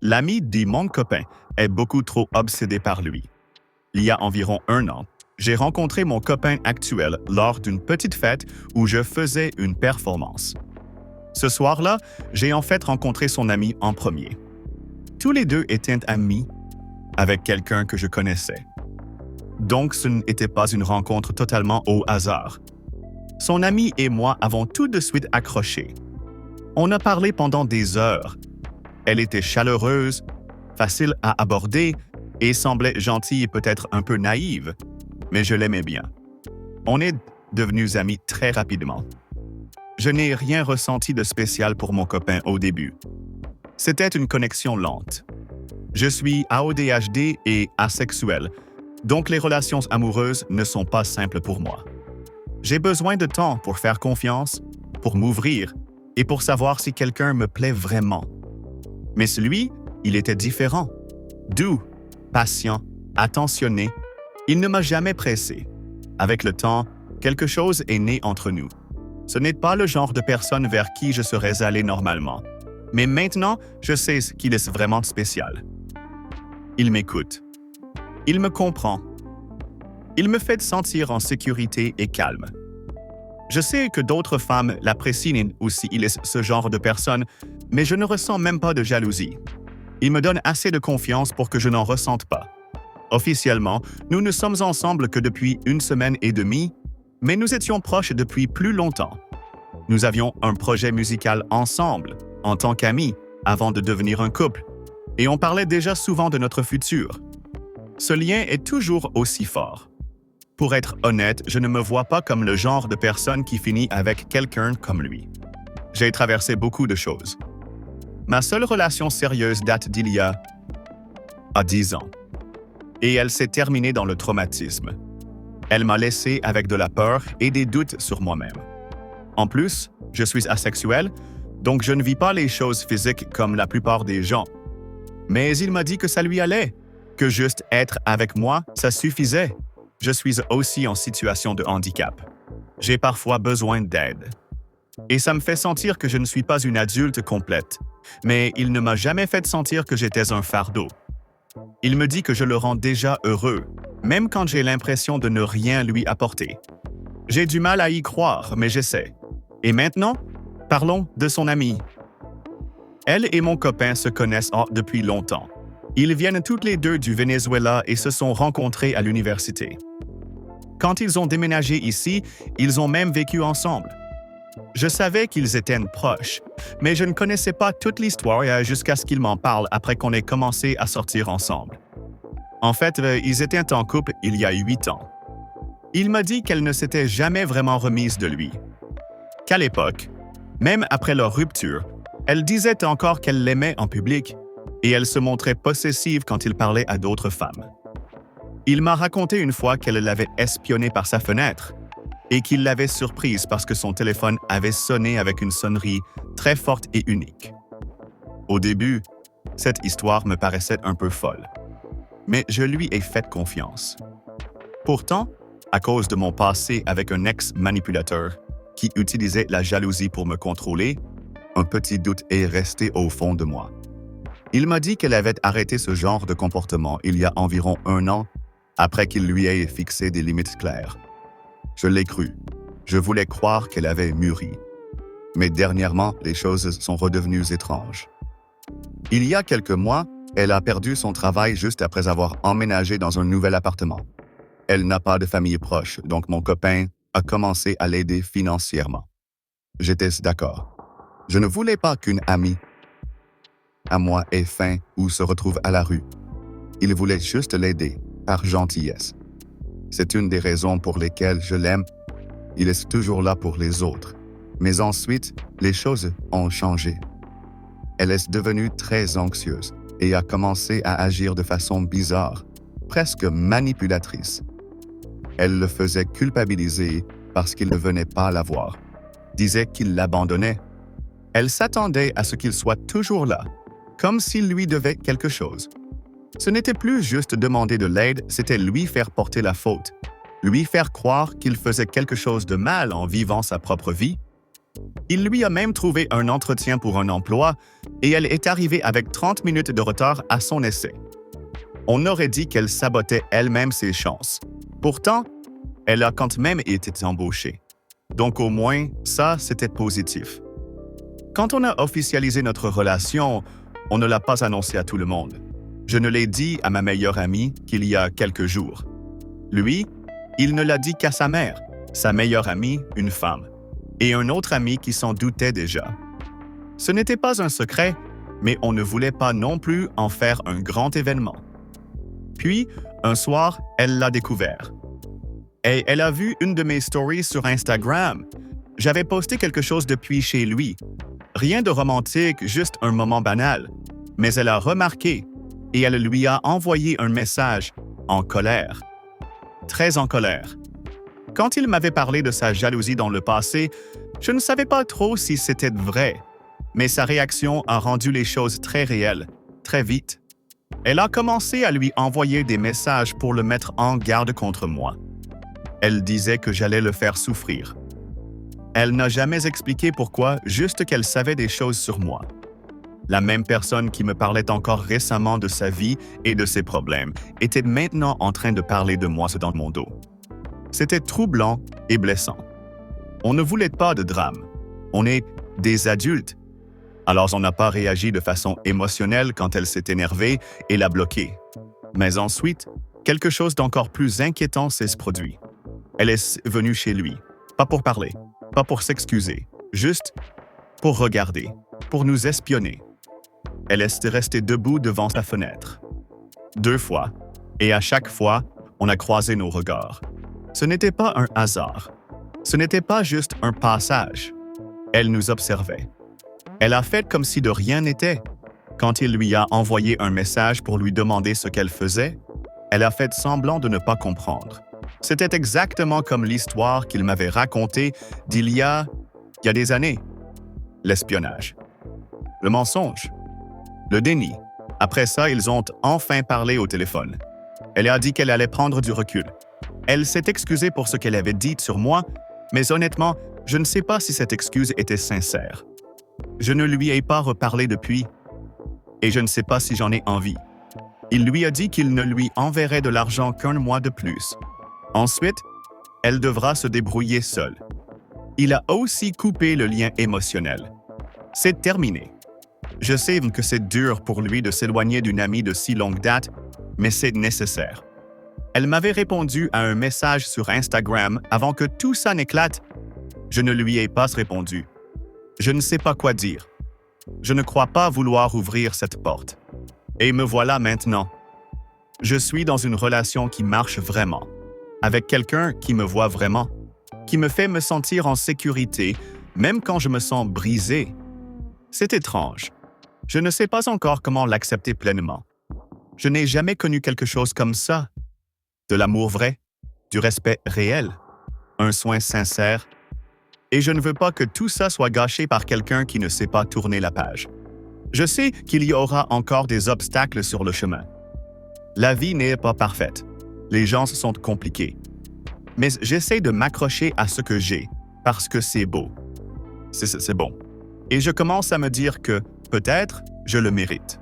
L'ami de mon copain est beaucoup trop obsédé par lui. Il y a environ 1 an, j'ai rencontré mon copain actuel lors d'une petite fête où je faisais une performance. Ce soir-là, j'ai en fait rencontré son ami en premier. Tous les deux étaient amis avec quelqu'un que je connaissais. Donc, ce n'était pas une rencontre totalement au hasard. Son ami et moi avons tout de suite accroché. On a parlé pendant des heures. Elle était chaleureuse, facile à aborder et semblait gentille et peut-être un peu naïve, mais je l'aimais bien. On est devenus amis très rapidement. Je n'ai rien ressenti de spécial pour mon copain au début. C'était une connexion lente. Je suis AODHD et asexuel, donc les relations amoureuses ne sont pas simples pour moi. J'ai besoin de temps pour faire confiance, pour m'ouvrir et pour savoir si quelqu'un me plaît vraiment. Mais celui, il était différent. Doux, patient, attentionné. Il ne m'a jamais pressé. Avec le temps, quelque chose est né entre nous. Ce n'est pas le genre de personne vers qui je serais allé normalement. Mais maintenant, je sais qu'il est vraiment spécial. Il m'écoute. Il me comprend. Il me fait sentir en sécurité et calme. Je sais que d'autres femmes l'apprécient aussi, il est ce genre de personne, mais je ne ressens même pas de jalousie. Il me donne assez de confiance pour que je n'en ressente pas. Officiellement, nous ne sommes ensemble que depuis 1 semaine et demie, mais nous étions proches depuis plus longtemps. Nous avions un projet musical ensemble, en tant qu'amis, avant de devenir un couple, et on parlait déjà souvent de notre futur. Ce lien est toujours aussi fort. Pour être honnête, je ne me vois pas comme le genre de personne qui finit avec quelqu'un comme lui. J'ai traversé beaucoup de choses. Ma seule relation sérieuse date d'il y a 10 ans. Et elle s'est terminée dans le traumatisme. Elle m'a laissé avec de la peur et des doutes sur moi-même. En plus, je suis asexuel, donc je ne vis pas les choses physiques comme la plupart des gens. Mais il m'a dit que ça lui allait, que juste être avec moi, ça suffisait. Je suis aussi en situation de handicap. J'ai parfois besoin d'aide. Et ça me fait sentir que je ne suis pas une adulte complète, mais il ne m'a jamais fait sentir que j'étais un fardeau. Il me dit que je le rends déjà heureux, même quand j'ai l'impression de ne rien lui apporter. J'ai du mal à y croire, mais j'essaie. Et maintenant, parlons de son amie. Elle et mon copain se connaissent depuis longtemps. Ils viennent toutes les deux du Venezuela et se sont rencontrés à l'université. Quand ils ont déménagé ici, ils ont même vécu ensemble. Je savais qu'ils étaient proches, mais je ne connaissais pas toute l'histoire jusqu'à ce qu'ils m'en parlent après qu'on ait commencé à sortir ensemble. En fait, ils étaient en couple il y a 8 ans. Il m'a dit qu'elle ne s'était jamais vraiment remise de lui. Qu'à l'époque, même après leur rupture, elle disait encore qu'elle l'aimait en public et elle se montrait possessive quand il parlait à d'autres femmes. Il m'a raconté une fois qu'elle l'avait espionné par sa fenêtre et qu'il l'avait surprise parce que son téléphone avait sonné avec une sonnerie très forte et unique. Au début, cette histoire me paraissait un peu folle, mais je lui ai fait confiance. Pourtant, à cause de mon passé avec un ex-manipulateur qui utilisait la jalousie pour me contrôler, un petit doute est resté au fond de moi. Il m'a dit qu'elle avait arrêté ce genre de comportement il y a environ 1 an, après qu'il lui ait fixé des limites claires. Je l'ai cru. Je voulais croire qu'elle avait mûri. Mais dernièrement, les choses sont redevenues étranges. Il y a quelques mois, elle a perdu son travail juste après avoir emménagé dans un nouvel appartement. Elle n'a pas de famille proche, donc mon copain a commencé à l'aider financièrement. J'étais d'accord. Je ne voulais pas qu'une amie à moi ait faim ou se retrouve à la rue. Il voulait juste l'aider, par gentillesse. C'est une des raisons pour lesquelles je l'aime. Il est toujours là pour les autres. Mais ensuite, les choses ont changé. Elle est devenue très anxieuse et a commencé à agir de façon bizarre, presque manipulatrice. Elle le faisait culpabiliser parce qu'il ne venait pas la voir, disait qu'il l'abandonnait. Elle s'attendait à ce qu'il soit toujours là, comme s'il lui devait quelque chose. Ce n'était plus juste demander de l'aide, c'était lui faire porter la faute, lui faire croire qu'il faisait quelque chose de mal en vivant sa propre vie. Il lui a même trouvé un entretien pour un emploi, et elle est arrivée avec 30 minutes de retard à son essai. On aurait dit qu'elle sabotait elle-même ses chances. Pourtant, elle a quand même été embauchée. Donc au moins, ça, c'était positif. Quand on a officialisé notre relation, on ne l'a pas annoncé à tout le monde. Je ne l'ai dit à ma meilleure amie qu'il y a quelques jours. Lui, il ne l'a dit qu'à sa mère, sa meilleure amie, une femme, et un autre ami qui s'en doutait déjà. Ce n'était pas un secret, mais on ne voulait pas non plus en faire un grand événement. Puis, un soir, elle l'a découvert. Et elle a vu une de mes stories sur Instagram. J'avais posté quelque chose depuis chez lui. Rien de romantique, juste un moment banal. Mais elle a remarqué et elle lui a envoyé un message en colère. Très en colère. Quand il m'avait parlé de sa jalousie dans le passé, je ne savais pas trop si c'était vrai. Mais sa réaction a rendu les choses très réelles, très vite. Elle a commencé à lui envoyer des messages pour le mettre en garde contre moi. Elle disait que j'allais le faire souffrir. Elle n'a jamais expliqué pourquoi, juste qu'elle savait des choses sur moi. La même personne qui me parlait encore récemment de sa vie et de ses problèmes était maintenant en train de parler de moi dans mon dos. C'était troublant et blessant. On ne voulait pas de drame. On est des adultes. Alors on n'a pas réagi de façon émotionnelle quand elle s'est énervée et l'a bloquée. Mais ensuite, quelque chose d'encore plus inquiétant s'est produit. Elle est venue chez lui, pas pour parler, pas pour s'excuser, juste pour regarder, pour nous espionner. Elle est restée debout devant sa fenêtre. 2 fois, et à chaque fois, on a croisé nos regards. Ce n'était pas un hasard. Ce n'était pas juste un passage. Elle nous observait. Elle a fait comme si de rien n'était. Quand il lui a envoyé un message pour lui demander ce qu'elle faisait, elle a fait semblant de ne pas comprendre. C'était exactement comme l'histoire qu'il m'avait racontée d'il y a des années. L'espionnage. Le mensonge. Le déni. Après ça, ils ont enfin parlé au téléphone. Elle a dit qu'elle allait prendre du recul. Elle s'est excusée pour ce qu'elle avait dit sur moi, mais honnêtement, je ne sais pas si cette excuse était sincère. Je ne lui ai pas reparlé depuis, et je ne sais pas si j'en ai envie. Il lui a dit qu'il ne lui enverrait de l'argent qu'un mois de plus. Ensuite, elle devra se débrouiller seule. Il a aussi coupé le lien émotionnel. C'est terminé. Je sais que c'est dur pour lui de s'éloigner d'une amie de si longue date, mais c'est nécessaire. Elle m'avait répondu à un message sur Instagram avant que tout ça n'éclate. Je ne lui ai pas répondu. Je ne sais pas quoi dire. Je ne crois pas vouloir ouvrir cette porte. Et me voilà maintenant. Je suis dans une relation qui marche vraiment, avec quelqu'un qui me voit vraiment, qui me fait me sentir en sécurité, même quand je me sens brisé. C'est étrange. Je ne sais pas encore comment l'accepter pleinement. Je n'ai jamais connu quelque chose comme ça. De l'amour vrai, du respect réel, un soin sincère. Et je ne veux pas que tout ça soit gâché par quelqu'un qui ne sait pas tourner la page. Je sais qu'il y aura encore des obstacles sur le chemin. La vie n'est pas parfaite. Les gens sont compliqués. Mais j'essaie de m'accrocher à ce que j'ai, parce que c'est beau. C'est bon. Et je commence à me dire que, peut-être, je le mérite.